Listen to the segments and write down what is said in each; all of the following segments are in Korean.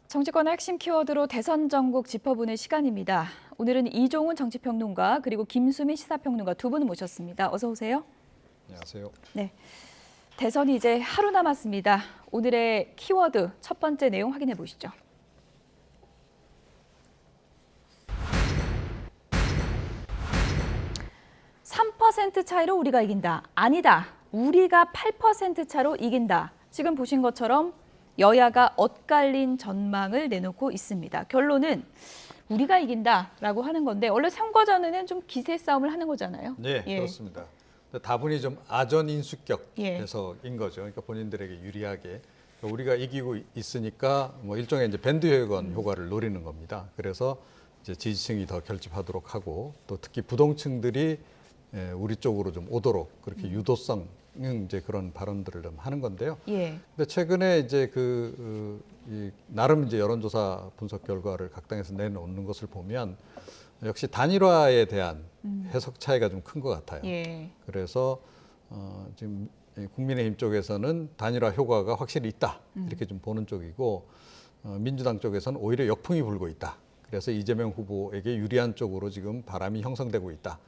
정치권의 핵심 키워드로 대선 전국 짚어보는 시간입니다. 오늘은 이종훈 정치평론가 그리고 김수미 시사평론가 두 분 모셨습니다. 어서 오세요. 안녕하세요. 네, 대선이 이제 하루 남았습니다. 오늘의 키워드 첫 번째 내용 확인해 보시죠. (3% 차이로 우리가 이긴다. 아니다. 우리가 8% 차로 이긴다. 지금 보신 것처럼 여야가 엇갈린 전망을 내놓고 있습니다. 결론은 우리가 이긴다라고 하는 건데 원래 선거 전에는 좀 기세 싸움을 하는 거잖아요. 네, 그렇습니다. 다분히 좀 아전인수격해서 인 거죠. 그러니까 본인들에게 유리하게 우리가 이기고 있으니까 뭐 일종의 이제 밴드웨건 효과를 노리는 겁니다. 그래서 이제 지지층이 더 결집하도록 하고 또 특히 부동층들이 우리 쪽으로 좀 오도록 그렇게 유도성 이제 그런 발언들을 좀 하는 건데요. 근데 최근에 이제 나름 이제 여론조사 분석 결과를 각 당에서 내놓는 것을 보면 역시 단일화에 대한 해석 차이가 좀 큰 것 같아요. 그래서 지금 국민의힘 쪽에서는 단일화 효과가 확실히 있다 이렇게 좀 보는 쪽이고 민주당 쪽에서는 오히려 역풍이 불고 있다. 그래서 이재명 후보에게 유리한 쪽으로 지금 바람이 형성되고 있다.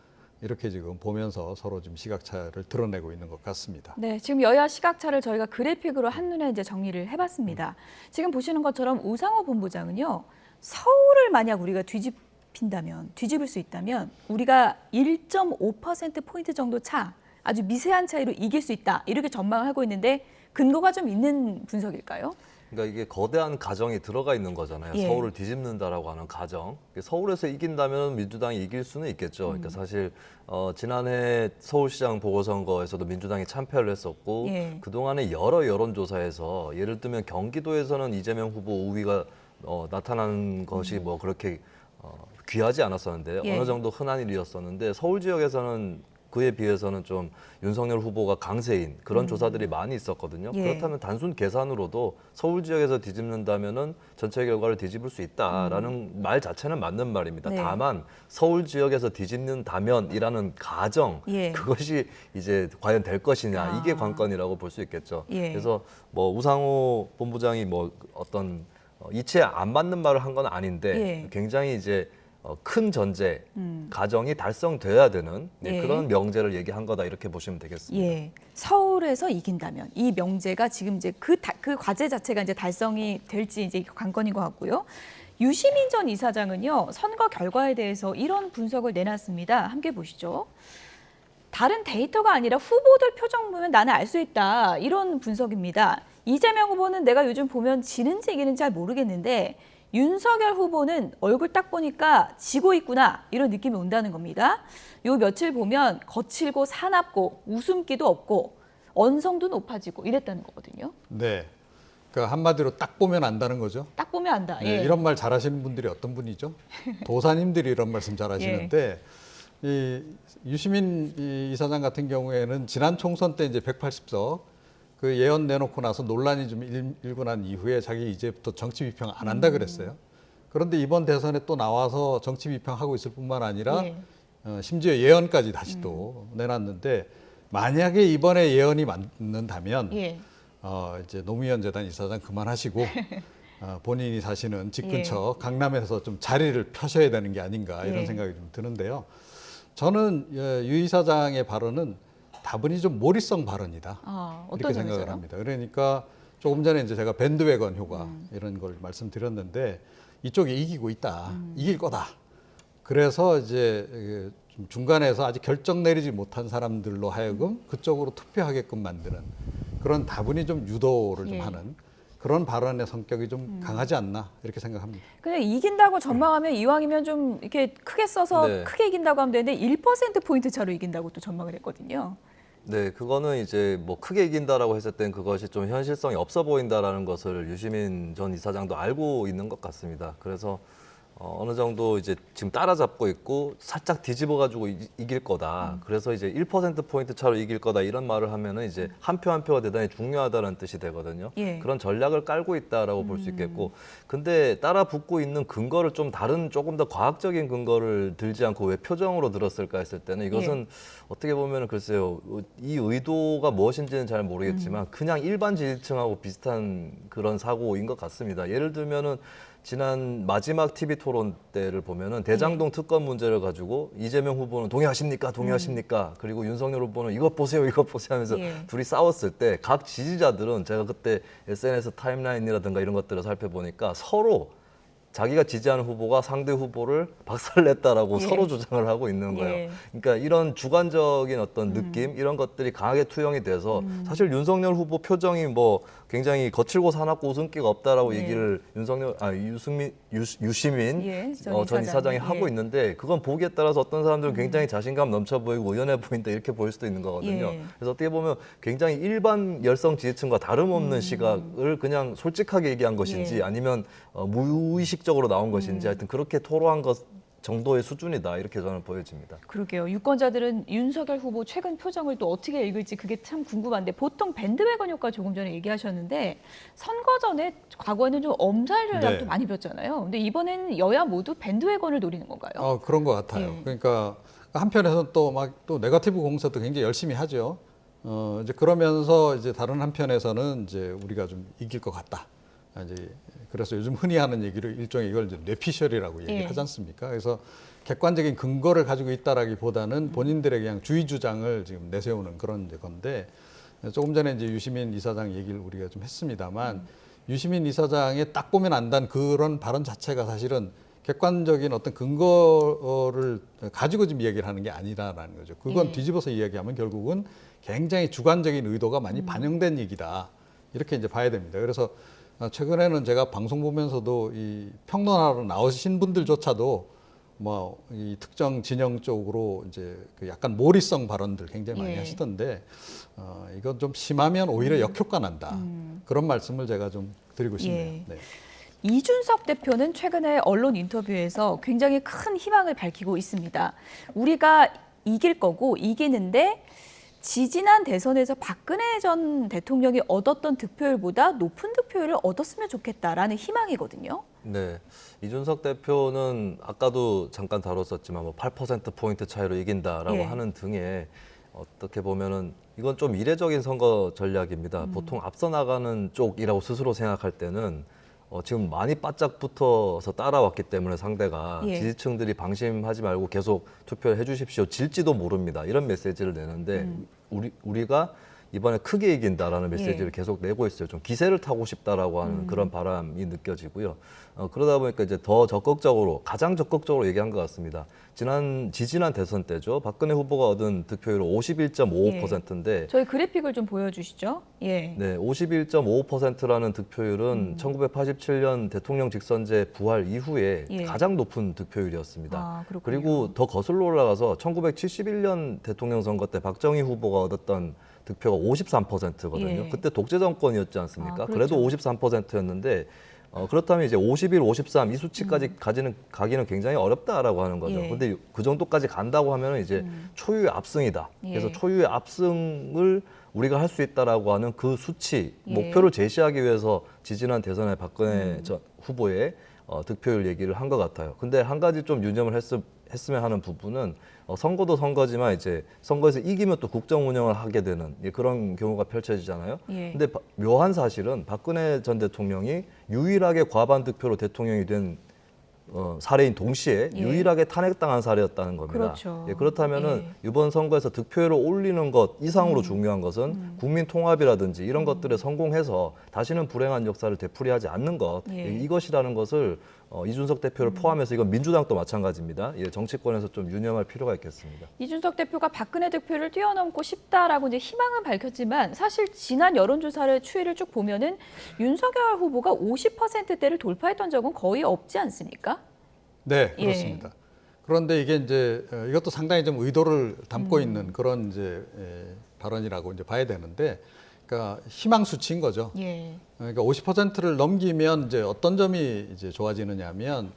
이렇게 지금 보면서 서로 좀 시각차를 드러내고 있는 것 같습니다. 네, 지금 여야 시각차를 저희가 그래픽으로 한눈에 이제 정리를 해봤습니다. 지금 보시는 것처럼 우상호 본부장은요, 서울을 만약 우리가 뒤집을 수 있다면 우리가 1.5%포인트 정도 차, 아주 미세한 차이로 이길 수 있다. 이렇게 전망을 하고 있는데 근거가 좀 있는 분석일까요? 그러니까 이게 거대한 가정이 들어가 있는 거잖아요. 서울을 뒤집는다라고 하는 가정. 서울에서 이긴다면 민주당이 이길 수는 있겠죠. 그러니까 사실 지난해 서울시장 보궐선거에서도 민주당이 참패를 했었고 그동안의 여러 여론조사에서 예를 들면 경기도에서는 이재명 후보 우위가 나타난 것이 뭐 그렇게 귀하지 않았었는데 어느 정도 흔한 일이었었는데 서울 지역에서는 그에 비해서는 좀 윤석열 후보가 강세인 그런 조사들이 많이 있었거든요. 그렇다면 단순 계산으로도 서울 지역에서 뒤집는다면은 전체 결과를 뒤집을 수 있다라는 말 자체는 맞는 말입니다. 다만 서울 지역에서 뒤집는다면이라는 가정 그것이 이제 과연 될 것이냐 이게 관건이라고 볼 수 있겠죠. 그래서 뭐 우상호 본부장이 뭐 어떤 이치에 안 맞는 말을 한 건 아닌데 굉장히 이제 큰 전제, 가정이 달성돼야 되는 그런 명제를 얘기한 거다 이렇게 보시면 되겠습니다. 서울에서 이긴다면 이 명제가 지금 이제 그 과제 자체가 이제 달성이 될지 이제 관건인 것 같고요. 유시민 전 이사장은요 선거 결과에 대해서 이런 분석을 내놨습니다. 함께 보시죠. 다른 데이터가 아니라 후보들 표정 보면 나는 알 수 있다 이런 분석입니다. 이재명 후보는 내가 요즘 보면 지는지 이기는지 잘 모르겠는데. 윤석열 후보는 얼굴 딱 보니까 지고 있구나 이런 느낌이 온다는 겁니다. 요 며칠 보면 거칠고 사납고 웃음기도 없고 언성도 높아지고 이랬다는 거거든요. 네, 그러니까 한마디로 딱 보면 안다는 거죠. 딱 보면 안다. 이런 말 잘하시는 분들이 어떤 분이죠? 도사님들이 이런 말씀 잘하시는데 이 유시민 이사장 같은 경우에는 지난 총선 때 이제 180석 그 예언 내놓고 나서 논란이 좀 일고 난 이후에 자기 이제부터 정치 비평 안 한다 그랬어요. 그런데 이번 대선에 또 나와서 정치 비평하고 있을 뿐만 아니라 심지어 예언까지 다시 또 내놨는데 만약에 이번에 예언이 맞는다면 이제 노무현 재단 이사장 그만하시고 본인이 사시는 집 근처 강남에서 좀 자리를 펴셔야 되는 게 아닌가 이런 생각이 좀 드는데요. 저는 유 이사장의 발언은 다분히 좀 몰이성 발언이다. 이렇게 생각을 합니다. 그러니까 조금 전에 이제 제가 밴드웨건 효과 이런 걸 말씀드렸는데 이쪽이 이기고 있다. 이길 거다. 그래서 이제 좀 중간에서 아직 결정 내리지 못한 사람들로 하여금 그쪽으로 투표하게끔 만드는 그런 다분히 좀 유도를 좀 하는 그런 발언의 성격이 좀 강하지 않나 이렇게 생각합니다. 근데 이긴다고 전망하면 이왕이면 좀 이렇게 크게 써서 크게 이긴다고 하면 되는데 1%포인트 차로 이긴다고 또 전망을 했거든요. 네, 그거는 이제 뭐 크게 이긴다라고 했을 땐 그것이 좀 현실성이 없어 보인다라는 것을 유시민 전 이사장도 알고 있는 것 같습니다. 그래서 어느 정도 이제 지금 따라잡고 있고 살짝 뒤집어가지고 이길 거다. 그래서 이제 1%포인트 차로 이길 거다 이런 말을 하면은 이제 한 표 한 표가 대단히 중요하다는 뜻이 되거든요. 예. 그런 전략을 깔고 있다라고 볼 수 있겠고, 근데 따라 붙고 있는 근거를 좀 다른 조금 더 과학적인 근거를 들지 않고 왜 표정으로 들었을까 했을 때는 이것은 어떻게 보면은 글쎄요, 이 의도가 무엇인지는 잘 모르겠지만 그냥 일반 지지층하고 비슷한 그런 사고인 것 같습니다. 예를 들면은 지난 마지막 TV 토론 때를 보면은 대장동 특검 문제를 가지고 이재명 후보는 동의하십니까? 동의하십니까? 그리고 윤석열 후보는 이것 보세요, 이것 보세요 하면서 둘이 싸웠을 때 각 지지자들은 제가 그때 SNS 타임라인이라든가 이런 것들을 살펴보니까 서로 자기가 지지하는 후보가 상대 후보를 박살냈다라고 서로 주장을 하고 있는 거예요. 그러니까 이런 주관적인 어떤 느낌 이런 것들이 강하게 투영이 돼서 사실 윤석열 후보 표정이 뭐 굉장히 거칠고 사납고 웃음기가 없다라고 얘기를 유시민 전 이사장이 하고 있는데 그건 보기에 따라서 어떤 사람들은 굉장히 자신감 넘쳐 보이고 의연해 보인다 이렇게 보일 수도 있는 거거든요. 그래서 어떻게 보면 굉장히 일반 열성 지지층과 다름없는 시각을 그냥 솔직하게 얘기한 것인지 아니면 무의식적으로 나온 것인지 하여튼 그렇게 토로한 것 정도의 수준이다 이렇게 저는 보여집니다. 그러게요. 유권자들은 윤석열 후보 최근 표정을 또 어떻게 읽을지 그게 참 궁금한데 보통 밴드웨건 효과 조금 전에 얘기하셨는데 선거 전에 과거에는 좀 엄살 전략도 많이 폈잖아요. 근데 이번에는 여야 모두 밴드웨건을 노리는 건가요? 그런 것 같아요. 그러니까 한편에서는 또 네거티브 공세도 굉장히 열심히 하죠. 이제 그러면서 이제 다른 한편에서는 이제 우리가 좀 이길 것 같다. 이제 그래서 요즘 흔히 하는 얘기로 일종의 이걸 이제 뇌피셜이라고 얘기하지 않습니까? 그래서 객관적인 근거를 가지고 있다라기보다는 본인들의 그냥 주의 주장을 지금 내세우는 그런 건데 조금 전에 이제 유시민 이사장 얘기를 우리가 좀 했습니다만 유시민 이사장의 딱 보면 안다는 그런 발언 자체가 사실은 객관적인 어떤 근거를 가지고 지금 이야기를 하는 게 아니라는 거죠. 그건 뒤집어서 이야기하면 결국은 굉장히 주관적인 의도가 많이 반영된 얘기다. 이렇게 이제 봐야 됩니다. 그래서 최근에는 제가 방송 보면서도 이 평론하러 나오신 분들조차도 뭐 이 특정 진영 쪽으로 이제 그 약간 몰이성 발언들 굉장히 많이 하시던데 이건 좀 심하면 오히려 역효과 난다. 그런 말씀을 제가 좀 드리고 싶네요. 네. 이준석 대표는 최근에 언론 인터뷰에서 굉장히 큰 희망을 밝히고 있습니다. 우리가 이길 거고 이기는데 지지난 대선에서 박근혜 전 대통령이 얻었던 득표율보다 높은 득표율을 얻었으면 좋겠다라는 희망이거든요. 네, 이준석 대표는 아까도 잠깐 다뤘었지만 뭐 8%포인트 차이로 이긴다라고 하는 등에 어떻게 보면은 이건 좀 이례적인 선거 전략입니다. 보통 앞서 나가는 쪽이라고 스스로 생각할 때는 지금 많이 바짝 붙어서 따라왔기 때문에 상대가 지지층들이 방심하지 말고 계속 투표해 주십시오. 질지도 모릅니다. 이런 메시지를 내는데 우리가 이번에 크게 이긴다라는 메시지를 계속 내고 있어요. 좀 기세를 타고 싶다라고 하는 그런 바람이 느껴지고요. 그러다 보니까 이제 더 적극적으로 가장 적극적으로 얘기한 것 같습니다. 지지난 대선 때죠. 박근혜 후보가 얻은 득표율은 51.55%인데 저희 그래픽을 좀 보여주시죠. 네, 51.55%라는 득표율은 1987년 대통령 직선제 부활 이후에 가장 높은 득표율이었습니다. 그리고 더 거슬러 올라가서 1971년 대통령 선거 때 박정희 후보가 얻었던 득표가 53%거든요. 그때 독재 정권이었지 않습니까? 그래도 53%였는데 그렇다면 이제 51, 53 이 수치까지 가기는 굉장히 어렵다라고 하는 거죠. 근데 그 정도까지 간다고 하면 이제 초유의 압승이다. 그래서 초유의 압승을 우리가 할 수 있다라고 하는 그 수치 목표를 제시하기 위해서 지지난 대선에 박근혜 전 후보의 득표율 얘기를 한 것 같아요. 근데 한 가지 좀 유념을 했으면 하는 부분은 선거도 선거지만 이제 선거에서 이기면 또 국정 운영을 하게 되는 그런 경우가 펼쳐지잖아요. 근데 묘한 사실은 박근혜 전 대통령이 유일하게 과반 득표로 대통령이 된 사례인 동시에 유일하게 탄핵당한 사례였다는 겁니다. 그렇다면은 이번 선거에서 득표율을 올리는 것 이상으로 중요한 것은 국민 통합이라든지 이런 것들에 성공해서 다시는 불행한 역사를 되풀이하지 않는 것 이것이라는 것을 이준석 대표를 포함해서 이건 민주당도 마찬가지입니다. 정치권에서 좀 유념할 필요가 있겠습니다. 이준석 대표가 박근혜 득표를 뛰어넘고 싶다라고 이제 희망은 밝혔지만 사실 지난 여론조사를 추이를 쭉 보면은 윤석열 후보가 50%대를 돌파했던 적은 거의 없지 않습니까? 네, 그렇습니다. 그런데 이게 이제 이것도 상당히 좀 의도를 담고 있는 그런 이제 발언이라고 이제 봐야 되는데, 그러니까 희망 수치인 거죠. 그러니까 50%를 넘기면 이제 어떤 점이 이제 좋아지느냐면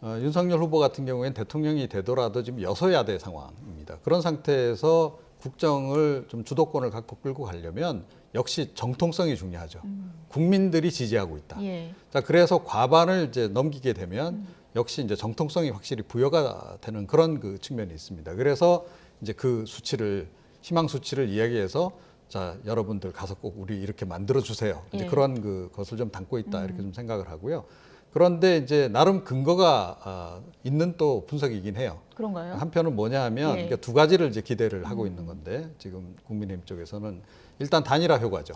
윤석열 후보 같은 경우에는 대통령이 되더라도 지금 여소야대 상황입니다. 그런 상태에서 국정을 좀 주도권을 갖고 끌고 가려면 역시 정통성이 중요하죠. 국민들이 지지하고 있다. 예. 자, 그래서 과반을 이제 넘기게 되면 역시 이제 정통성이 확실히 부여가 되는 그런 그 측면이 있습니다. 그래서 이제 그 수치를 희망 수치를 이야기해서 자, 여러분들 가서 꼭 우리 이렇게 만들어 주세요. 이제 예. 그런 것을 좀 담고 있다 이렇게 좀 생각을 하고요. 그런데 이제 나름 근거가 있는 또 분석이긴 해요. 그런가요? 한편은 뭐냐 하면 예. 그러니까 두 가지를 이제 기대를 하고 있는 건데 지금 국민의힘 쪽에서는 일단 단일화 효과죠.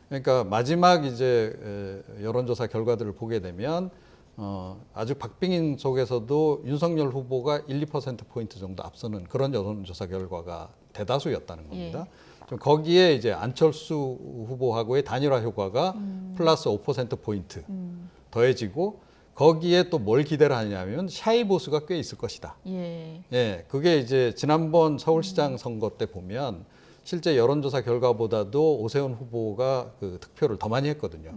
그러니까 마지막 이제 여론조사 결과들을 보게 되면 아주 박빙인 속에서도 윤석열 후보가 1~2% 정도 앞서는 그런 여론조사 결과가 대다수였다는 겁니다. 좀 거기에 이제 안철수 후보하고의 단일화 효과가 플러스 5%포인트 더해지고 거기에 또 뭘 기대를 하냐면 샤이 보수가 꽤 있을 것이다. 예. 예, 그게 이제 지난번 서울시장 선거 때 보면 실제 여론조사 결과보다도 오세훈 후보가 그 득표를 더 많이 했거든요.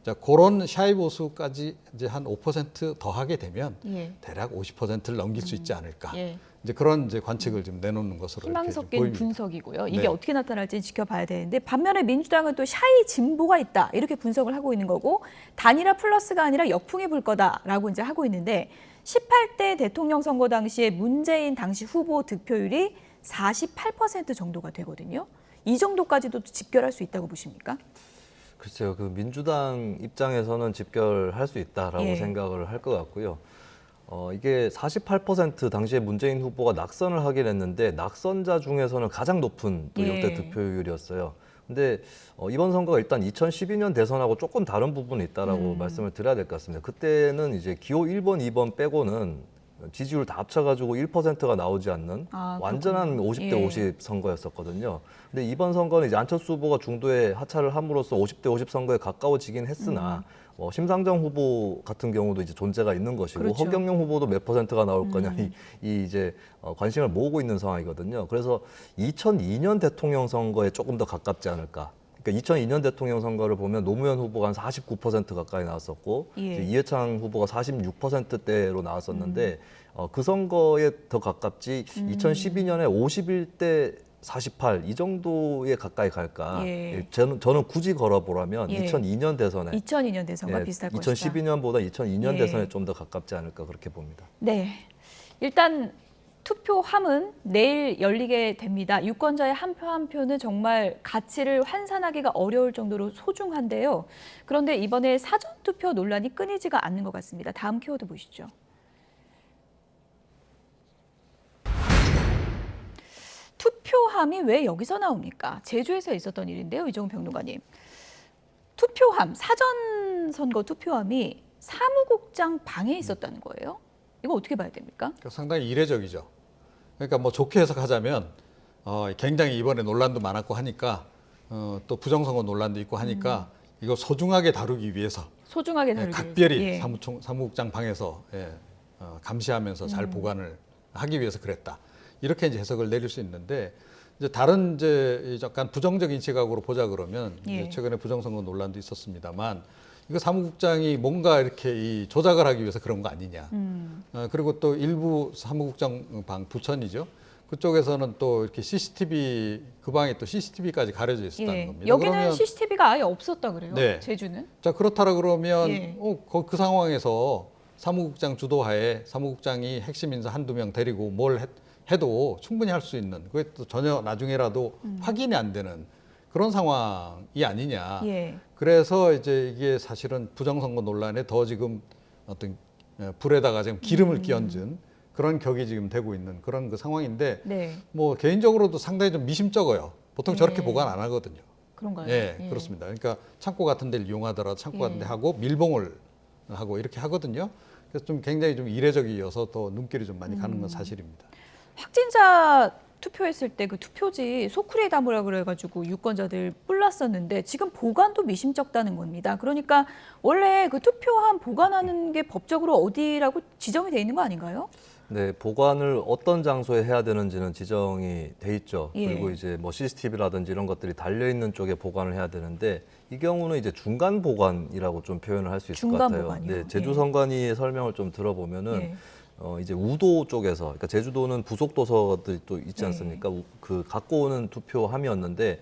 자, 그런 샤이 보수까지 이제 한 5% 더하게 되면 예. 대략 50%를 넘길 수 있지 않을까. 예. 이제 그런 이제 관측을 좀 내놓는 것으로 희망 이렇게 좀 섞인 보입니다. 분석이고요. 이게 네. 어떻게 나타날지 지켜봐야 되는데 반면에 민주당은 또 샤이 진보가 있다 이렇게 분석을 하고 있는 거고 단일화 플러스가 아니라 역풍이 불 거다라고 이제 하고 있는데 18대 대통령 선거 당시에 문재인 당시 후보 득표율이 48% 정도가 되거든요. 이 정도까지도 집결할 수 있다고 보십니까? 글쎄요, 그 민주당 입장에서는 집결할 수 있다라고 예. 생각을 할 것 같고요. 이게 48% 당시에 문재인 후보가 낙선을 하긴 했는데 낙선자 중에서는 가장 높은 또 역대 예. 득표율이었어요. 근데 이번 선거가 일단 2012년 대선하고 조금 다른 부분이 있다라고 말씀을 드려야 될 것 같습니다. 그때는 이제 기호 1번, 2번 빼고는 지지율 다 합쳐가지고 1%가 나오지 않는 완전한 그렇군요. 50대 예. 50 선거였었거든요. 근데 이번 선거는 이제 안철수 후보가 중도에 하차를 함으로써 50대 50 선거에 가까워지긴 했으나 심상정 후보 같은 경우도 이제 존재가 있는 것이고 그렇죠. 허경영 후보도 몇 %가 나올 거냐 이 이제 관심을 모으고 있는 상황이거든요. 그래서 2002년 대통령 선거에 조금 더 가깝지 않을까. 그러니까 2002년 대통령 선거를 보면 노무현 후보가 한 49% 가까이 나왔었고 예. 이제 이해창 후보가 46%대로 나왔었는데 그 선거에 더 가깝지 2012년에 51대 48 이 정도에 가까이 갈까? 예. 저는 굳이 걸어보라면 예. 2002년 대선에 2002년 대선과 비슷할 것이다. 2012년보다 2002년 예. 대선에 좀 더 가깝지 않을까 그렇게 봅니다. 네, 일단 투표함은 내일 열리게 됩니다. 유권자의 한 표 한 표는 정말 가치를 환산하기가 어려울 정도로 소중한데요. 그런데 이번에 사전투표 논란이 끊이지가 않는 것 같습니다. 다음 키워드 보시죠. 투표함이 왜 여기서 나옵니까? 제주에서 있었던 일인데요. 이종훈 평론가님. 투표함, 사전 선거 투표함이 사무국장 방에 있었다는 거예요. 이거 어떻게 봐야 됩니까? 그러니까 상당히 이례적이죠. 그러니까 뭐 좋게 해석하자면 굉장히 이번에 논란도 많았고 하니까 또 부정선거 논란도 있고 하니까 이거 소중하게 다루기 위해서 소중하게 다루기 각별히 위해서. 예. 사무국장 방에서 감시하면서 잘 보관을 하기 위해서 그랬다. 이렇게 이제 해석을 내릴 수 있는데 이제 다른 이제 약간 부정적인 시각으로 보자 그러면 예. 이제 최근에 부정선거 논란도 있었습니다만 이거 사무국장이 뭔가 이렇게 이 조작을 하기 위해서 그런 거 아니냐. 그리고 또 일부 사무국장 방 부천이죠. 그쪽에서는 또 이렇게 CCTV 그 방에 또 CCTV까지 가려져 있었다는 예. 겁니다. 여기는 그러면 CCTV가 아예 없었다 그래요. 네. 제주는. 자 그렇다라 그러면 예. 그 상황에서 사무국장 주도하에 사무국장이 핵심 인사 한두 명 데리고 뭘 해도 충분히 할 수 있는 그게 또 전혀 나중에라도 확인이 안 되는 그런 상황이 아니냐. 예. 그래서 이제 이게 사실은 부정선거 논란에 더 지금 어떤 불에다가 지금 기름을 끼얹은 그런 격이 지금 되고 있는 그런 그 상황인데 네. 뭐 개인적으로도 상당히 좀 미심쩍어요. 보통 저렇게 예. 보관 안 하거든요. 그런가요? 예, 그렇습니다. 그러니까 창고 같은 데를 이용하더라도 창고 예. 같은 데 하고 밀봉을 하고 이렇게 하거든요. 그래서 좀 굉장히 좀 이례적이어서 또 눈길이 좀 많이 가는 건 사실입니다. 확진자 투표했을 때 그 투표지 소쿠리에 담으라 그래가지고 유권자들 뿔났었는데 지금 보관도 미심쩍다는 겁니다. 그러니까 원래 그 투표함 보관하는 게 법적으로 어디라고 지정이 돼 있는 거 아닌가요? 네, 보관을 어떤 장소에 해야 되는지는 지정이 돼 있죠. 예. 그리고 이제 뭐 CCTV라든지 이런 것들이 달려 있는 쪽에 보관을 해야 되는데 이 경우는 이제 중간 보관이라고 좀 표현을 할 수 있을 것 중간 같아요. 보관이요? 네, 제주 선관위의 설명을 좀 들어보면은 예. 이제 우도 쪽에서, 그러니까 제주도는 부속 도서들이 또 있지 네. 않습니까? 그 갖고 오는 투표함이었는데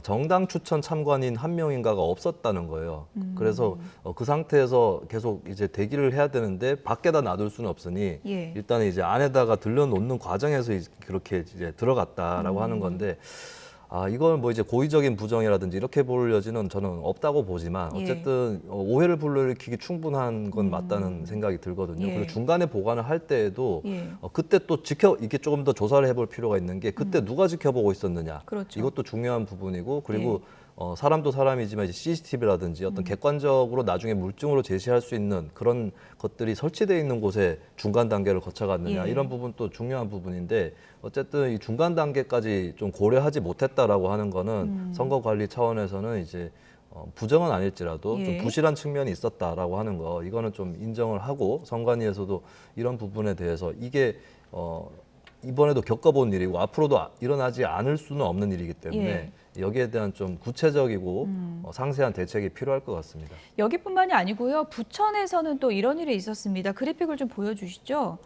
정당 추천 참관인 한 명인가가 없었다는 거예요. 그래서 그 상태에서 계속 이제 대기를 해야 되는데 밖에다 놔둘 수는 없으니 예. 일단은 이제 안에다가 들려놓는 과정에서 그렇게 이제 들어갔다라고 하는 건데. 이걸 뭐 이제 고의적인 부정이라든지 이렇게 볼 여지는 저는 없다고 보지만 예. 어쨌든 오해를 불러일으키기 충분한 건 맞다는 생각이 들거든요. 예. 그리고 중간에 보관을 할 때에도 예. 그때 또 이게 조금 더 조사를 해볼 필요가 있는 게 그때 누가 지켜보고 있었느냐. 그렇죠. 이것도 중요한 부분이고 그리고 사람도 사람이지만 이제 CCTV라든지 어떤 객관적으로 나중에 물증으로 제시할 수 있는 그런 것들이 설치되어 있는 곳에 중간 단계를 거쳐갔느냐 예. 이런 부분도 중요한 부분인데 어쨌든 이 중간 단계까지 좀 고려하지 못했다라고 하는 거는 선거 관리 차원에서는 이제 부정은 아닐지라도 예. 좀 부실한 측면이 있었다라고 하는 거 이거는 좀 인정을 하고 선관위에서도 이런 부분에 대해서 이게 이번에도 겪어본 일이고 앞으로도 일어나지 않을 수는 없는 일이기 때문에 여기에 대한 좀 구체적이고 상세한 대책이 필요할 것 같습니다. 여기뿐만이 아니고요. 부천에서는 또 이런 일이 있었습니다. 그래픽을 좀 보여주시죠.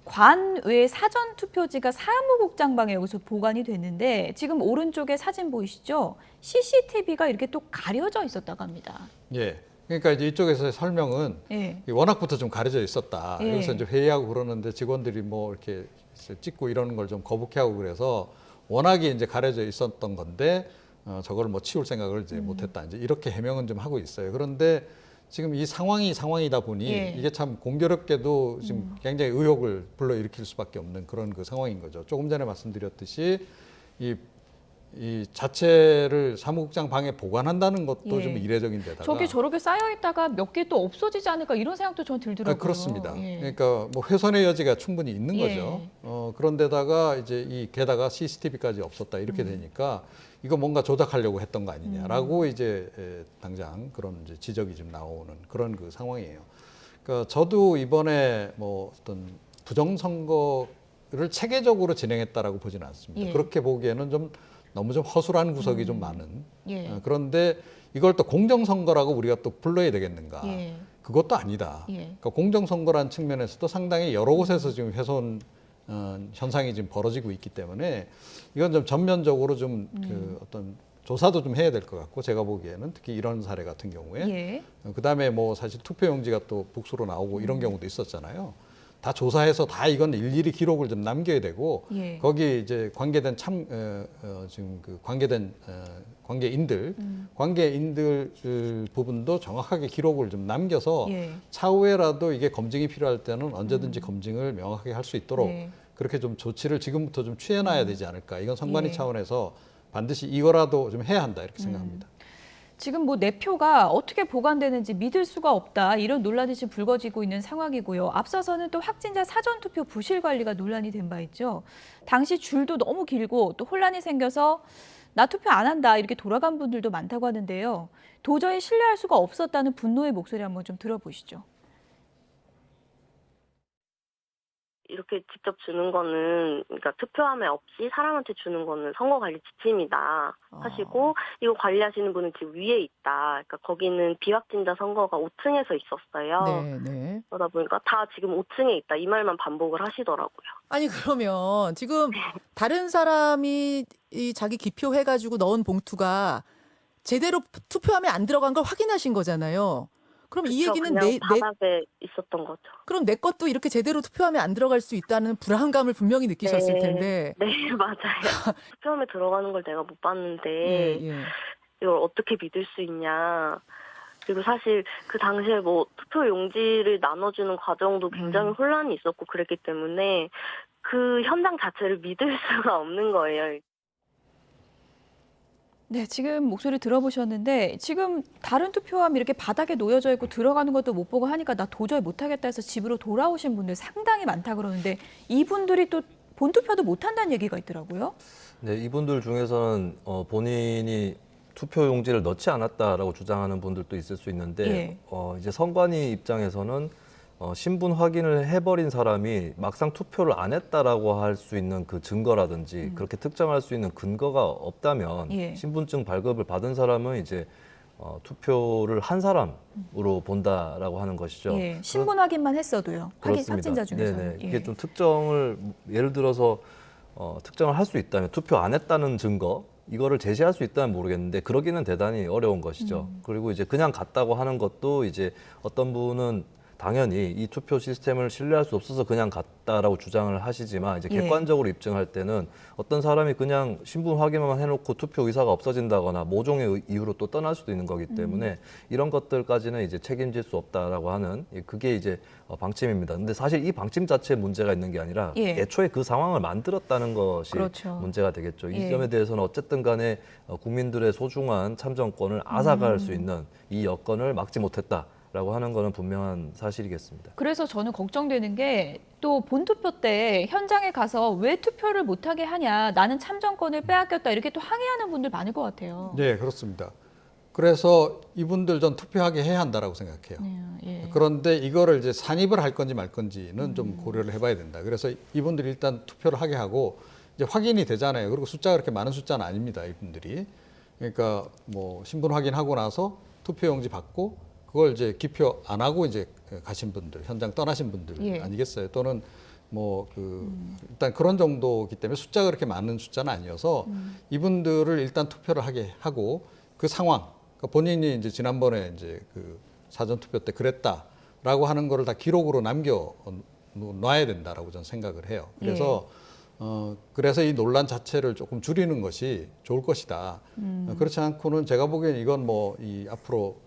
관외 사전 투표지가 사무국장방에 여기서 보관이 됐는데 지금 오른쪽에 사진 보이시죠? CCTV가 이렇게 또 가려져 있었다고 합니다. 예. 그러니까 이제 이쪽에서의 설명은 예. 워낙부터 좀 가려져 있었다. 예. 그래서 이제 회의하고 그러는데 직원들이 뭐 이렇게 찍고 이러는 걸 좀 거북해하고 그래서 워낙에 이제 가려져 있었던 건데 저걸 뭐 치울 생각을 이제 못했다. 이제 이렇게 해명은 좀 하고 있어요. 그런데 지금 이 상황이다 보니 예. 이게 참 공교롭게도 지금 굉장히 의혹을 불러일으킬 수밖에 없는 그런 그 상황인 거죠. 조금 전에 말씀드렸듯이 이 자체를 사무국장 방에 보관한다는 것도 예. 좀 이례적인 데다가 저게 저렇게 쌓여 있다가 몇 개 또 없어지지 않을까 이런 생각도 전 들더라고요. 그렇습니다. 예. 그러니까 뭐 훼손의 여지가 충분히 있는 예. 거죠. 그런데다가 이제 게다가 CCTV까지 없었다 이렇게 되니까 이거 뭔가 조작하려고 했던 거 아니냐라고 이제 당장 그런 이제 지적이 좀 나오는 그런 그 상황이에요. 그러니까 저도 이번에 뭐 어떤 부정선거를 체계적으로 진행했다라고 보지는 않습니다. 예. 그렇게 보기에는 좀 너무 좀 허술한 구석이 좀 많은. 예. 그런데 이걸 또 공정선거라고 우리가 또 불러야 되겠는가? 예. 그것도 아니다. 예. 그러니까 공정선거라는 측면에서도 상당히 여러 곳에서 지금 훼손 현상이 지금 벌어지고 있기 때문에 이건 좀 전면적으로 좀 그 어떤 조사도 좀 해야 될 것 같고 제가 보기에는 특히 이런 사례 같은 경우에 예. 그다음에 뭐 사실 투표용지가 또 북수로 나오고 이런 경우도 있었잖아요. 다 조사해서 다 이건 일일이 기록을 좀 남겨야 되고 예. 거기 이제 관계된 지금 그 관계인들 부분도 정확하게 기록을 좀 남겨서 예. 차후에라도 이게 검증이 필요할 때는 언제든지 검증을 명확하게 할 수 있도록 네. 그렇게 좀 조치를 지금부터 좀 취해놔야 되지 않을까. 이건 선관위 예. 차원에서 반드시 이거라도 좀 해야 한다 이렇게 생각합니다. 지금 뭐 내 표가 어떻게 보관되는지 믿을 수가 없다 이런 논란이 지금 불거지고 있는 상황이고요. 앞서서는 또 확진자 사전투표 부실 관리가 논란이 된 바 있죠. 당시 줄도 너무 길고 또 혼란이 생겨서 나 투표 안 한다 이렇게 돌아간 분들도 많다고 하는데요. 도저히 신뢰할 수가 없었다는 분노의 목소리 한번 좀 들어보시죠. 이렇게 직접 주는 거는 그러니까 투표함에 없이 사람한테 주는 거는 선거관리 지침이다 하시고 이거 관리하시는 분은 지금 위에 있다. 그러니까 거기는 비확진자 선거가 5층에서 있었어요. 네, 네. 그러다 보니까 다 지금 5층에 있다. 이 말만 반복을 하시더라고요. 아니 그러면 지금 다른 사람이 이 자기 기표 해가지고 넣은 봉투가 제대로 투표함에 안 들어간 걸 확인하신 거잖아요. 그럼 이 그쵸, 얘기는 그냥 바닥에 있었던 거죠. 그럼 내 것도 이렇게 제대로 투표함에 안 들어갈 수 있다는 불안감을 분명히 느끼셨을 텐데. 네, 맞아요. 투표함에 들어가는 걸 내가 못 봤는데 예, 예. 이걸 어떻게 믿을 수 있냐. 그리고 사실 그 당시에 뭐 투표 용지를 나눠주는 과정도 굉장히 혼란이 있었고 그랬기 때문에 그 현장 자체를 믿을 수가 없는 거예요. 네, 지금 목소리 들어보셨는데 지금 다른 투표함이 이렇게 바닥에 놓여져 있고 들어가는 것도 못 보고 하니까 나 도저히 못하겠다 해서 집으로 돌아오신 분들 상당히 많다 그러는데 이분들이 또 본투표도 못한다는 얘기가 있더라고요. 네, 이분들 중에서는 본인이 투표 용지를 넣지 않았다라고 주장하는 분들도 있을 수 있는데 예. 이제 선관위 입장에서는 신분 확인을 해버린 사람이 막상 투표를 안 했다라고 할 수 있는 그 증거라든지 그렇게 특정할 수 있는 근거가 없다면 예. 신분증 발급을 받은 사람은 이제 투표를 한 사람으로 본다라고 하는 것이죠. 예, 신분 확인만 했어도요. 확진자 중에서는. 네네. 이게 좀 특정을 예를 들어서 특정을 할 수 있다면 투표 안 했다는 증거 이거를 제시할 수 있다면 모르겠는데 그러기는 대단히 어려운 것이죠. 그리고 이제 그냥 갔다고 하는 것도 이제 어떤 분은 당연히 이 투표 시스템을 신뢰할 수 없어서 그냥 갔다라고 주장을 하시지만 이제 예. 객관적으로 입증할 때는 어떤 사람이 그냥 신분 확인만 해놓고 투표 의사가 없어진다거나 모종의 이유로 또 떠날 수도 있는 거기 때문에 이런 것들까지는 이제 책임질 수 없다라고 하는 그게 이제 방침입니다. 근데 사실 이 방침 자체에 문제가 있는 게 아니라 예. 애초에 그 상황을 만들었다는 것이 그렇죠. 문제가 되겠죠. 이 예. 점에 대해서는 어쨌든 간에 국민들의 소중한 참정권을 앗아갈 수 있는 이 여건을 막지 못했다라고 하는 것은 분명한 사실이겠습니다. 그래서 저는 걱정되는 게 또 본투표 때 현장에 가서 왜 투표를 못하게 하냐, 나는 참정권을 빼앗겼다 이렇게 또 항의하는 분들 많을 것 같아요. 네, 그렇습니다. 그래서 이분들 전 투표하게 해야 한다라고 생각해요. 예. 그런데 이거를 이제 산입을 할 건지 말 건지는 좀 고려를 해봐야 된다. 그래서 이분들이 일단 투표를 하게 하고 이제 확인이 되잖아요. 그리고 숫자가 그렇게 많은 숫자는 아닙니다. 이분들이. 그러니까 뭐 신분 확인하고 나서 투표용지 받고 그걸 이제 기표 안 하고 이제 가신 분들, 현장 떠나신 분들 예. 아니겠어요? 또는 뭐 일단 그런 정도이기 때문에 숫자가 그렇게 많은 숫자는 아니어서 이분들을 일단 투표를 하게 하고 그 상황, 그러니까 본인이 이제 지난번에 이제 그 사전 투표 때 그랬다라고 하는 거를 다 기록으로 남겨 놔야 된다라고 저는 생각을 해요. 그래서 그래서 이 논란 자체를 조금 줄이는 것이 좋을 것이다. 그렇지 않고는 제가 보기엔 이건 뭐 이 앞으로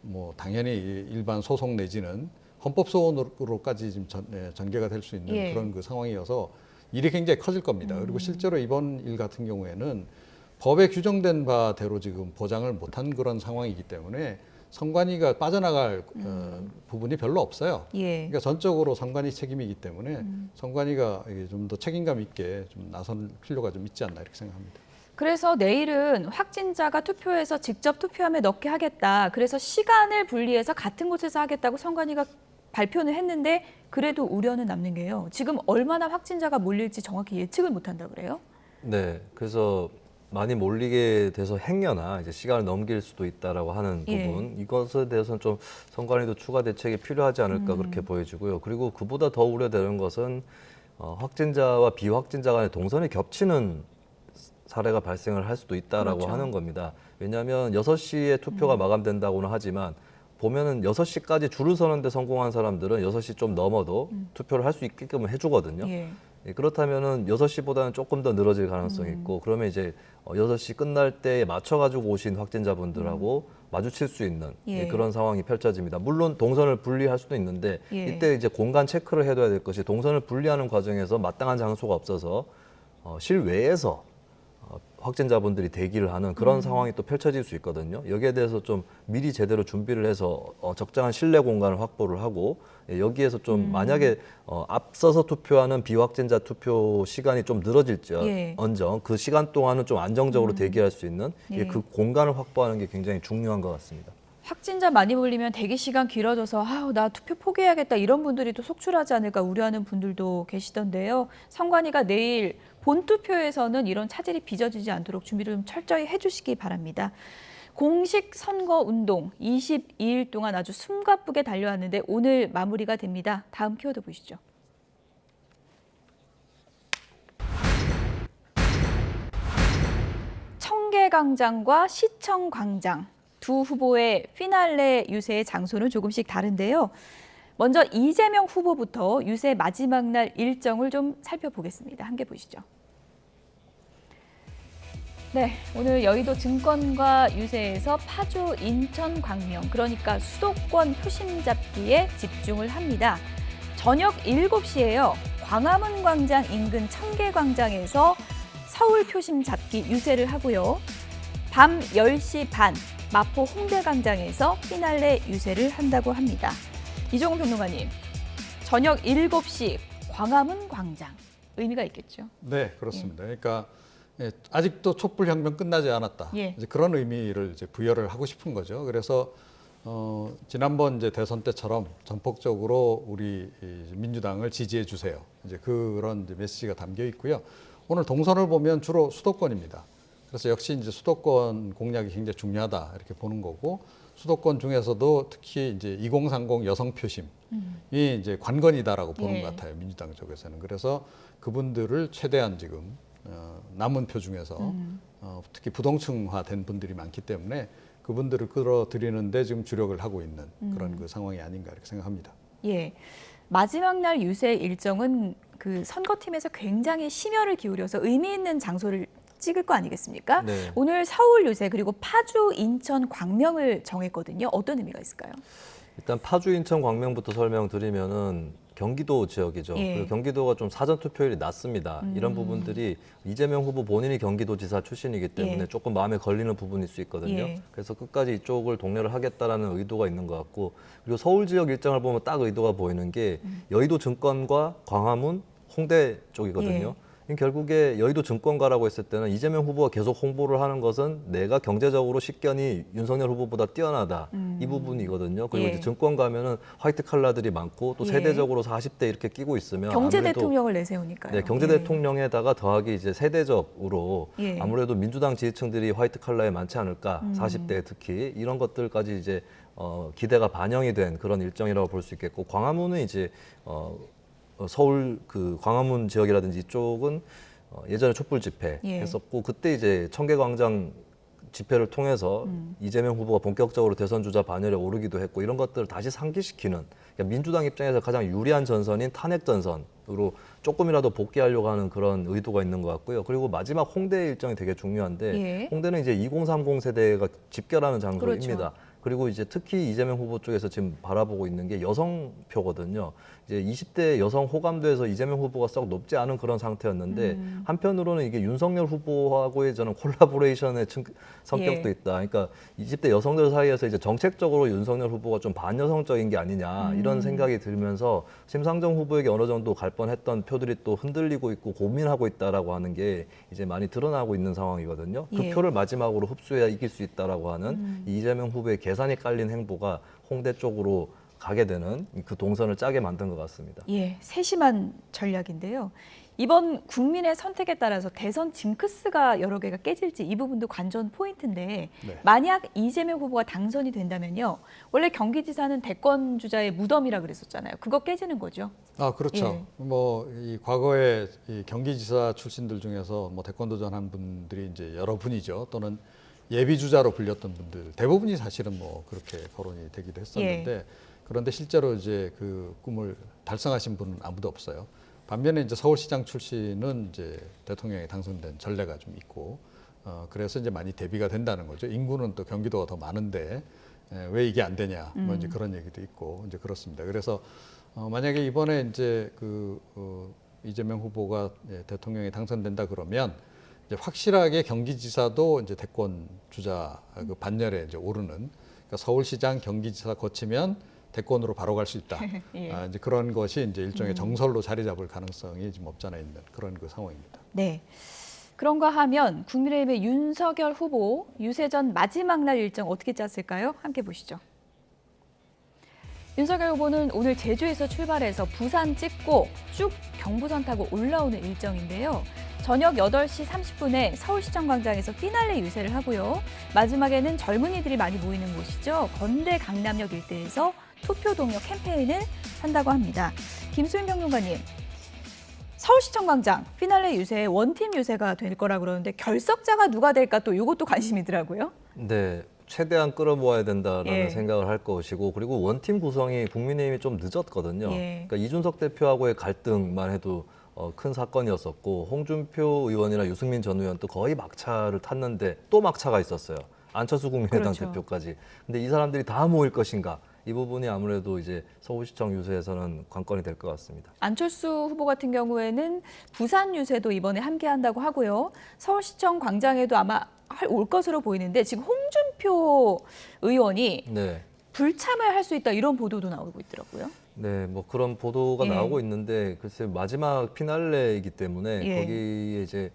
뭐 당연히 일반 소송 내지는 헌법 소원으로까지 지금 전개가 될 수 있는 예. 그런 그 상황이어서 일이 굉장히 커질 겁니다. 그리고 실제로 이번 일 같은 경우에는 법에 규정된 바대로 지금 보장을 못한 그런 상황이기 때문에 선관위가 빠져나갈 부분이 별로 없어요. 예. 그러니까 전적으로 선관위 책임이기 때문에 선관위가 좀 더 책임감 있게 좀 나설 필요가 좀 있지 않나 이렇게 생각합니다. 그래서 내일은 확진자가 투표해서 직접 투표함에 넣게 하겠다. 그래서 시간을 분리해서 같은 곳에서 하겠다고 선관위가 발표는 했는데 그래도 우려는 남는 게요. 지금 얼마나 확진자가 몰릴지 정확히 예측을 못한다 그래요? 네, 그래서 많이 몰리게 돼서 행여나 이제 시간을 넘길 수도 있다라고 하는 예. 부분, 이것에 대해서는 좀 선관위도 추가 대책이 필요하지 않을까 그렇게 보여지고요. 그리고 그보다 더 우려되는 것은 확진자와 비확진자 간의 동선이 겹치는 사례가 발생을 할 수도 있다라고 그렇죠. 하는 겁니다. 왜냐하면 6시에 투표가 마감된다고는 하지만 보면은 6시까지 줄을 서는데 성공한 사람들은 6시 좀 넘어도 투표를 할 수 있게끔 해주거든요. 예. 예, 그렇다면은 6시보다는 조금 더 늘어질 가능성이 있고 그러면 이제 6시 끝날 때에 맞춰가지고 오신 확진자분들하고 마주칠 수 있는 예. 그런 상황이 펼쳐집니다. 물론 동선을 분리할 수도 있는데 예. 이때 이제 공간 체크를 해둬야 될 것이 동선을 분리하는 과정에서 마땅한 장소가 없어서 실외에서 확진자분들이 대기를 하는 그런 상황이 또 펼쳐질 수 있거든요. 여기에 대해서 좀 미리 제대로 준비를 해서 적정한 실내 공간을 확보를 하고 여기에서 좀 만약에 앞서서 투표하는 비확진자 투표 시간이 좀 늘어질지언정 그 시간 동안은 좀 안정적으로 대기할 수 있는 예. 그 공간을 확보하는 게 굉장히 중요한 것 같습니다. 확진자 많이 몰리면 대기 시간 길어져서 아우 나 투표 포기해야겠다 이런 분들이 또 속출하지 않을까 우려하는 분들도 계시던데요. 선관위가 내일 본투표에서는 이런 차질이 빚어지지 않도록 준비를 좀 철저히 해주시기 바랍니다. 공식 선거 운동 22일 동안 아주 숨가쁘게 달려왔는데 오늘 마무리가 됩니다. 다음 키워드 보시죠. 청계광장과 시청광장. 두 후보의 피날레 유세의 장소는 조금씩 다른데요. 먼저 이재명 후보부터 유세 마지막 날 일정을 좀 살펴보겠습니다. 함께 보시죠. 네, 오늘 여의도 증권가 유세에서 파주, 인천, 광명, 그러니까 수도권 표심 잡기에 집중을 합니다. 저녁 7시에요. 광화문 광장 인근 청계광장에서 서울 표심 잡기 유세를 하고요. 밤 10시 반 마포 홍대광장에서 피날레 유세를 한다고 합니다. 이종훈 평론가님, 저녁 7시 광화문 광장 의미가 있겠죠? 네, 그렇습니다. 그러니까 아직도 촛불혁명 끝나지 않았다. 예. 이제 그런 의미를 이제 부여를 하고 싶은 거죠. 그래서 지난번 이제 대선 때처럼 전폭적으로 우리 민주당을 지지해 주세요. 이제 그런 이제 메시지가 담겨 있고요. 오늘 동선을 보면 주로 수도권입니다. 그래서 역시 이제 수도권 공략이 굉장히 중요하다 이렇게 보는 거고, 수도권 중에서도 특히 이제 2030 여성 표심이 이제 관건이다라고 보는 예. 것 같아요. 민주당 쪽에서는. 그래서 그분들을 최대한 지금 남은 표 중에서 특히 부동층화된 분들이 많기 때문에 그분들을 끌어들이는데 지금 주력을 하고 있는 그런 그 상황이 아닌가 이렇게 생각합니다. 예. 마지막 날 유세 일정은 그 선거팀에서 굉장히 심혈을 기울여서 의미 있는 장소를 찍을 거 아니겠습니까? 네. 오늘 서울 유세 그리고 파주, 인천, 광명을 정했거든요. 어떤 의미가 있을까요? 일단 파주, 인천, 광명부터 설명드리면은 경기도 지역이죠. 예. 그리고 경기도가 좀 사전 투표율이 낮습니다. 이런 부분들이 이재명 후보 본인이 경기도지사 출신이기 때문에 예. 조금 마음에 걸리는 부분일 수 있거든요. 예. 그래서 끝까지 이쪽을 독려를 하겠다라는 의도가 있는 것 같고, 그리고 서울 지역 일정을 보면 딱 의도가 보이는 게 여의도 증권과 광화문, 홍대 쪽이거든요. 결국에 여의도 증권가라고 했을 때는 이재명 후보가 계속 홍보를 하는 것은 내가 경제적으로 식견이 윤석열 후보보다 뛰어나다 이 부분이거든요. 그리고 예. 이제 증권 가면은 화이트 칼라들이 많고 또 예. 세대적으로 40대 이렇게 끼고 있으면 경제 아무래도 대통령을 내세우니까요. 네, 경제 예. 대통령에다가 더하기 이제 세대적으로 예. 아무래도 민주당 지지층들이 화이트 칼라에 많지 않을까, 40대 특히 이런 것들까지 이제 기대가 반영이 된 그런 일정이라고 볼 수 있겠고, 광화문은 이제 서울 그 광화문 지역이라든지 이쪽은 예전에 촛불 집회 예. 했었고, 그때 이제 청계광장 집회를 통해서 이재명 후보가 본격적으로 대선 주자 반열에 오르기도 했고, 이런 것들을 다시 상기시키는, 그러니까 민주당 입장에서 가장 유리한 전선인 탄핵 전선으로 조금이라도 복귀하려고 하는 그런 의도가 있는 것 같고요. 그리고 마지막 홍대 일정이 되게 중요한데, 예. 홍대는 이제 2030 세대가 집결하는 장소입니다. 그렇죠. 그리고 이제 특히 이재명 후보 쪽에서 지금 바라보고 있는 게 여성표거든요. 이제 20대 여성 호감도에서 이재명 후보가 썩 높지 않은 그런 상태였는데, 한편으로는 이게 윤석열 후보하고의 저는 콜라보레이션의 성격도 예. 있다. 그러니까 20대 여성들 사이에서 이제 정책적으로 윤석열 후보가 좀 반여성적인 게 아니냐 이런 생각이 들면서 심상정 후보에게 어느 정도 갈 뻔했던 표들이 또 흔들리고 있고 고민하고 있다라고 하는 게 이제 많이 드러나고 있는 상황이거든요. 그 예. 표를 마지막으로 흡수해야 이길 수 있다라고 하는 이 이재명 후보의 계산이 깔린 행보가 홍대 쪽으로 가게 되는 그 동선을 짜게 만든 것 같습니다. 예, 세심한 전략인데요. 이번 국민의 선택에 따라서 대선 징크스가 여러 개가 깨질지 이 부분도 관전 포인트인데, 네. 만약 이재명 후보가 당선이 된다면요, 원래 경기지사는 대권 주자의 무덤이라 그랬었잖아요. 그거 깨지는 거죠. 아, 그렇죠. 예. 뭐 이 과거에 이 경기지사 출신들 중에서 뭐 대권 도전한 분들이 이제 여러 분이죠. 또는 예비 주자로 불렸던 분들 대부분이 사실은 뭐 그렇게 거론이 되기도 했었는데, 그런데 실제로 이제 그 꿈을 달성하신 분은 아무도 없어요. 반면에 이제 서울시장 출신은 이제 대통령에 당선된 전례가 좀 있고, 그래서 이제 많이 대비가 된다는 거죠. 인구는 또 경기도가 더 많은데 왜 이게 안 되냐, 뭐 이제 그런 얘기도 있고 이제 그렇습니다. 그래서 만약에 이번에 이제 이재명 후보가 대통령에 당선된다 그러면 이제 확실하게 경기지사도 이제 대권 주자 그 반열에 이제 오르는, 그러니까 서울시장, 경기지사 거치면 대권으로 바로 갈 수 있다. 예. 이제 그런 것이 이제 일종의 정설로 자리 잡을 가능성이 지금 없잖아 있는 그런 그 상황입니다. 네. 그런가 하면 국민의힘의 윤석열 후보 유세 전 마지막 날 일정 어떻게 짰을까요? 함께 보시죠. 윤석열 후보는 오늘 제주에서 출발해서 부산 찍고 쭉 경부선 타고 올라오는 일정인데요. 저녁 8시 30분에 서울시청 광장에서 피날레 유세를 하고요. 마지막에는 젊은이들이 많이 모이는 곳이죠. 건대 강남역 일대에서 투표 동료 캠페인을 한다고 합니다. 김수인 평론가님, 서울시청 광장 피날레 유세 원팀 유세가 될 거라 그러는데 결석자가 누가 될까 또 이것도 관심이더라고요. 네, 최대한 끌어모아야 된다라는 예. 생각을 할 것이고, 그리고 원팀 구성이 국민의힘이 좀 늦었거든요. 예. 그러니까 이준석 대표하고의 갈등만 해도 큰 사건이었었고, 홍준표 의원이나 유승민 전 의원도 거의 막차를 탔는데 또 막차가 있었어요. 안철수 국민의당 그렇죠. 대표까지. 근데 이 사람들이 다 모일 것인가? 이 부분이 아무래도 이제 서울시청 유세에서는 관건이 될 것 같습니다. 안철수 후보 같은 경우에는 부산 유세도 이번에 함께 한다고 하고요. 서울시청 광장에도 아마 올 것으로 보이는데 지금 홍준표 의원이 네. 불참을 할 수 있다 이런 보도도 나오고 있더라고요. 네, 뭐 그런 보도가 예. 나오고 있는데, 글쎄 마지막 피날레이기 때문에 예. 거기에 이제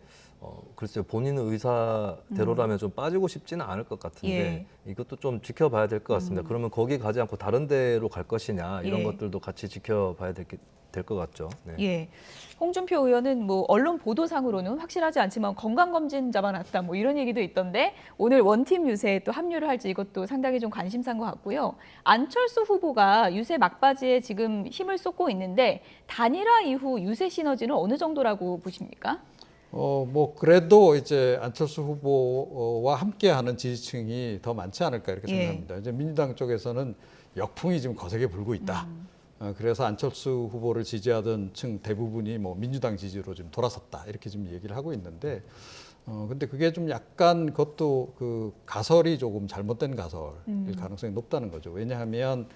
글쎄요, 본인의 의사대로라면 좀 빠지고 싶지는 않을 것 같은데 이것도 좀 지켜봐야 될 것 같습니다. 그러면 거기 가지 않고 다른 데로 갈 것이냐 이런 것들도 같이 지켜봐야 될 것 같죠. 네. 예. 홍준표 의원은 뭐 언론 보도상으로는 확실하지 않지만 건강검진 잡아놨다 뭐 이런 얘기도 있던데 오늘 원팀 유세에 또 합류를 할지 이것도 상당히 좀 관심사인 것 같고요. 안철수 후보가 유세 막바지에 지금 힘을 쏟고 있는데 단일화 이후 유세 시너지는 어느 정도라고 보십니까? 뭐 그래도 이제 안철수 후보와 함께하는 지지층이 더 많지 않을까 이렇게 생각합니다. 이제 민주당 쪽에서는 역풍이 지금 거세게 불고 있다. 그래서 안철수 후보를 지지하던 층 대부분이 뭐 민주당 지지로 좀 돌아섰다 이렇게 지금 얘기를 하고 있는데, 근데 그게 좀 약간 그것도 그 가설이 조금 잘못된 가설일 가능성이 높다는 거죠. 왜냐하면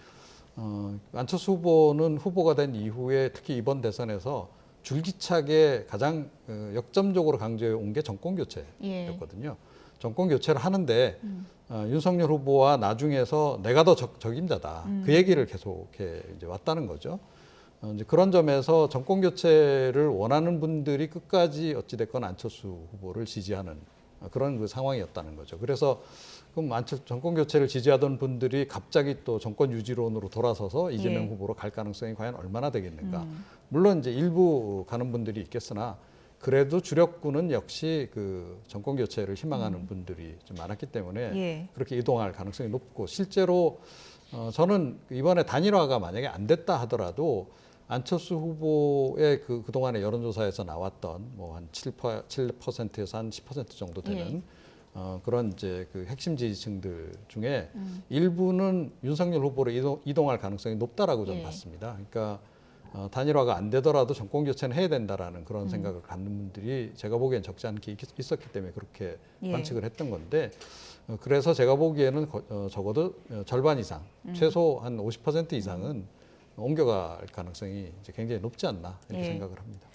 안철수 후보는 후보가 된 이후에 특히 이번 대선에서 줄기차게 가장 역점적으로 강조해 온 게 정권 교체였거든요. 정권 교체를 하는데 윤석열 후보와 나중에서 내가 더 적임자다. 그 얘기를 계속해 이제 왔다는 거죠. 이제 그런 점에서 정권 교체를 원하는 분들이 끝까지 어찌됐건 안철수 후보를 지지하는 그런 그 상황이었다는 거죠. 그래서 그럼 정권 교체를 지지하던 분들이 갑자기 또 정권 유지론으로 돌아서서 이재명 후보로 갈 가능성이 과연 얼마나 되겠는가. 물론 이제 일부 가는 분들이 있겠으나 그래도 주력군은 역시 그 정권 교체를 희망하는 분들이 좀 많았기 때문에 그렇게 이동할 가능성이 높고, 실제로 저는 이번에 단일화가 만약에 안 됐다 하더라도 안철수 후보의 그동안의 여론조사에서 나왔던 뭐 한 7%에서 한 10% 정도 되는 그런 이제 그 핵심 지지층들 중에 일부는 윤석열 후보로 이동할 가능성이 높다라고 저는 봤습니다. 그러니까 단일화가 안 되더라도 정권 교체는 해야 된다라는 그런 생각을 갖는 분들이 제가 보기엔 적지 않게 있었기 때문에 그렇게 관측을 했던 건데, 그래서 제가 보기에는 적어도 절반 이상, 최소 한 50% 이상은 옮겨갈 가능성이 이제 굉장히 높지 않나 이렇게 생각을 합니다.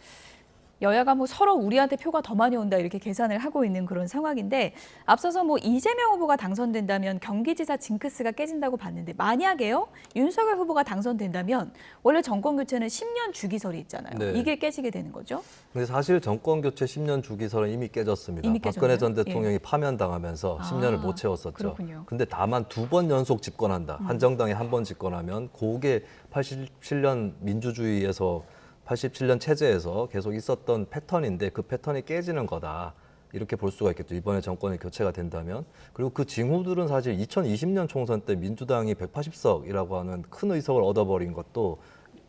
여야가 뭐 서로 우리한테 표가 더 많이 온다 이렇게 계산을 하고 있는 그런 상황인데, 앞서서 뭐 이재명 후보가 당선된다면 경기지사 징크스가 깨진다고 봤는데, 만약에요 윤석열 후보가 당선된다면 원래 정권 교체는 10년 주기설이 있잖아요. 네. 이게 깨지게 되는 거죠? 근데 사실 정권 교체 10년 주기설은 이미 깨졌습니다. 이미 박근혜 전 깨졌나요? 대통령이 파면당하면서 10년을 못 채웠었죠. 그렇군요. 근데 다만 2번 연속 집권한다. 한 정당이 한 번 집권하면 그게 87년 민주주의에서 87년 체제에서 계속 있었던 패턴인데 그 패턴이 깨지는 거다. 이렇게 볼 수가 있겠죠. 이번에 정권이 교체가 된다면. 그리고 그 징후들은 사실 2020년 총선 때 민주당이 180석이라고 하는 큰 의석을 얻어버린 것도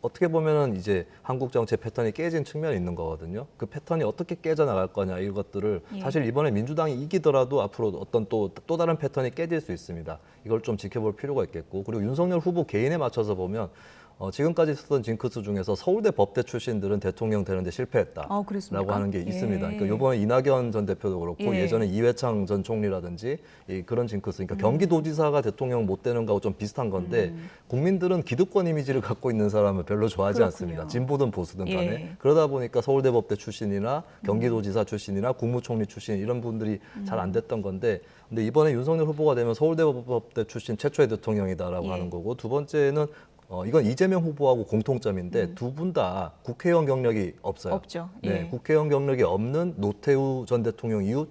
어떻게 보면은 이제 한국 정치 패턴이 깨진 측면이 있는 거거든요. 그 패턴이 어떻게 깨져나갈 거냐 이것들을 사실 이번에 민주당이 이기더라도 앞으로 어떤 또 다른 패턴이 깨질 수 있습니다. 이걸 좀 지켜볼 필요가 있겠고, 그리고 윤석열 후보 개인에 맞춰서 보면 지금까지 썼던 징크스 중에서 서울대 법대 출신들은 대통령 되는데 실패했다라고 하는 게 있습니다. 그러니까 이번에 이낙연 전 대표도 그렇고 예전에 이회창 전 총리라든지 그런 징크스, 그러니까 경기도지사가 대통령 못 되는 거하고 좀 비슷한 건데 국민들은 기득권 이미지를 갖고 있는 사람을 별로 좋아하지 않습니다. 진보든 보수든 간에. 그러다 보니까 서울대 법대 출신이나 경기도지사 출신이나 국무총리 출신 이런 분들이 잘 안 됐던 건데, 근데 이번에 윤석열 후보가 되면 서울대 법대 출신 최초의 대통령이다라고 하는 거고, 두 번째는 이건 이재명 후보하고 공통점인데 두 분 다 국회의원 경력이 없어요. 없죠. 네, 국회의원 경력이 없는 노태우 전 대통령 이후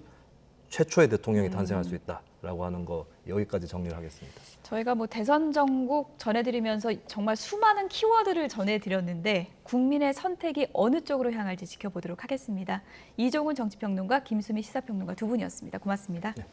최초의 대통령이 탄생할 수 있다라고 하는 거, 여기까지 정리를 하겠습니다. 저희가 뭐 대선 전국 전해드리면서 정말 수많은 키워드를 전해드렸는데 국민의 선택이 어느 쪽으로 향할지 지켜보도록 하겠습니다. 이종훈 정치평론가, 김수미 시사평론가 두 분이었습니다. 고맙습니다. 네.